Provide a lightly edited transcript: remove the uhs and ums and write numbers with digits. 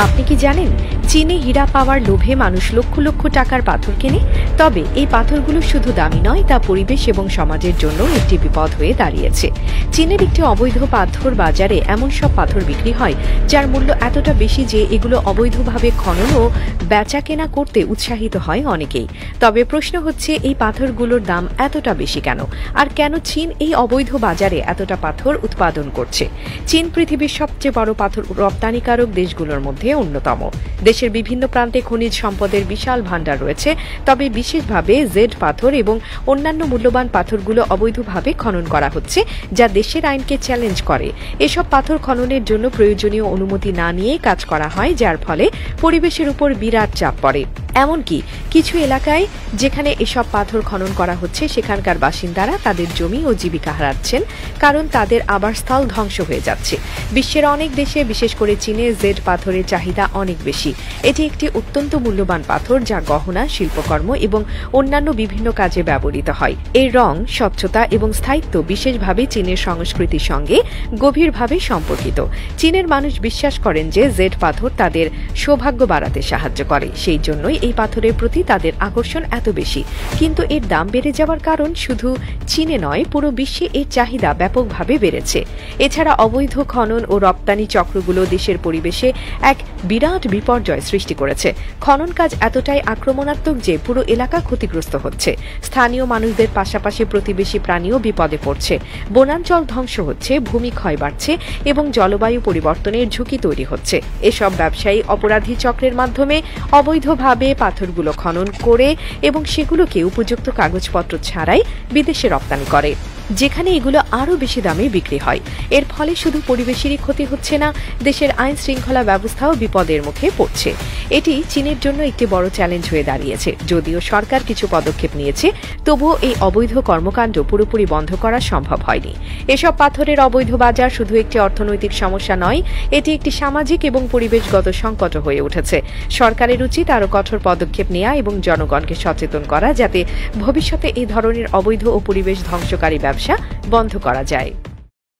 আপনি কি জানেন চীনে হীরা পাওয়ার লোভে মানুষ লক্ষ লক্ষ টাকার পাথর কেনে? তবে এই পাথরগুলো শুধু দামি নয়, তা পরিবেশ এবং সমাজের জন্য একটি বিপদ হয়ে দাঁড়িয়েছে। চীনের একটি অবৈধ পাথর বাজারে এমন সব পাথর বিক্রি হয় যার মূল্য এতটা বেশি যে এগুলো অবৈধভাবে খনন ও বেচা কেনা করতে উৎসাহিত হয় অনেকেই। তবে প্রশ্ন হচ্ছে, এই পাথরগুলোর দাম এতটা বেশি কেন? আর কেন চীন এই অবৈধ বাজারে এতটা পাথর উৎপাদন করছে? চীন পৃথিবীর সবচেয়ে বড় পাথর রপ্তানিকারক দেশগুলোর মধ্যে অন্যতম। দেশের বিভিন্ন প্রান্তে খনিজ সম্পদের বিশাল ভাণ্ডার রয়েছে, তবে বিশেষভাবে জেড পাথর এবং অন্যান্য মূল্যবান পাথরগুলো অবৈধভাবে খনন করা হচ্ছে, যা দেশের আইনকে চ্যালেঞ্জ করে। এসব পাথর খননের জন্য প্রয়োজনীয় অনুমতি না নিয়ে কাজ করা হয়, যার ফলে পরিবেশের উপর বিরাট চাপ পড়ে। এমনকি কিছু এলাকায় যেখানে এসব পাথর খনন করা হচ্ছে, সেখানকার বাসিন্দারা তাদের জমি ও জীবিকা হারাচ্ছেন, কারণ তাদের আবাসস্থল ধ্বংস হয়ে যাচ্ছে। বিশ্বের অনেক দেশে, বিশেষ করে চীনে, জেড পাথরের চাহিদা অনেক বেশি। এটি একটি অত্যন্ত মূল্যবান পাথর, যা গহনা, শিল্পকর্ম এবং অন্যান্য বিভিন্ন কাজে ব্যবহৃত হয়। এর রং, স্বচ্ছতা এবং স্থায়িত্ব বিশেষভাবে চীনের সংস্কৃতির সঙ্গে গভীরভাবে সম্পর্কিত। চীনের মানুষ বিশ্বাস করেন যে জেড পাথর তাদের সৌভাগ্য বাড়াতে সাহায্য করে, সেই জন্যই এই পাথরের প্রতি তাদের আকর্ষণ এত বেশি। কিন্তু এর দাম বেড়ে যাওয়ার কারণ শুধু চীনে নয়, পুরো বিশ্বে এর চাহিদা ব্যাপকভাবে বেড়েছে। এছাড়া অবৈধ খনন ও রপ্তানি চক্রগুলো দেশের পরিবেশে এক বিরাট বিপর্যয় সৃষ্টি করেছে। খনন কাজ এতটাই আক্রমণাত্মক যে পুরো এলাকা ক্ষতিগ্রস্ত হচ্ছে। স্থানীয় মানুষদের পাশাপাশি প্রতিবেশী প্রাণীও বিপদে পড়ছে। বনাঞ্চল ধ্বংস হচ্ছে, ভূমি ক্ষয় বাড়ছে এবং জলবায়ু পরিবর্তনের ঝুঁকি তৈরি হচ্ছে। এসব ব্যবসায়ী অপরাধী চক্রের মাধ্যমে অবৈধভাবে পাথরগুলো খনন করে এবং সেগুলোকে উপযুক্ত কাগজপত্র ছাড়াই বিদেশে রপ্তানি করে, যেখানে এগুলো আরও বেশি দামে বিক্রি হয়। এর ফলে শুধু পরিবেশেরই ক্ষতি হচ্ছে না, দেশের আইন শৃঙ্খলা ব্যবস্থাও বিপদের মুখে পড়ছে। এটি চীনের জন্য একটি বড় চ্যালেঞ্জ হয়ে দাঁড়িয়েছে। যদিও সরকার কিছু পদক্ষেপ নিয়েছে, তবুও এই অবৈধ কর্মকাণ্ড পুরোপুরি বন্ধ করা সম্ভব হয়নি। এসব পাথরের অবৈধ বাজার শুধু একটি অর্থনৈতিক সমস্যা নয়, এটি একটি সামাজিক এবং পরিবেশগত সংকট হয়ে উঠেছে। সরকারের উচিত আরও কঠোর পদক্ষেপ নেওয়া এবং জনগণকে সচেতন করা, যাতে ভবিষ্যতে এই ধরনের অবৈধ ও পরিবেশ ধ্বংসকারী ব্যবসা বন্ধ করা যায়।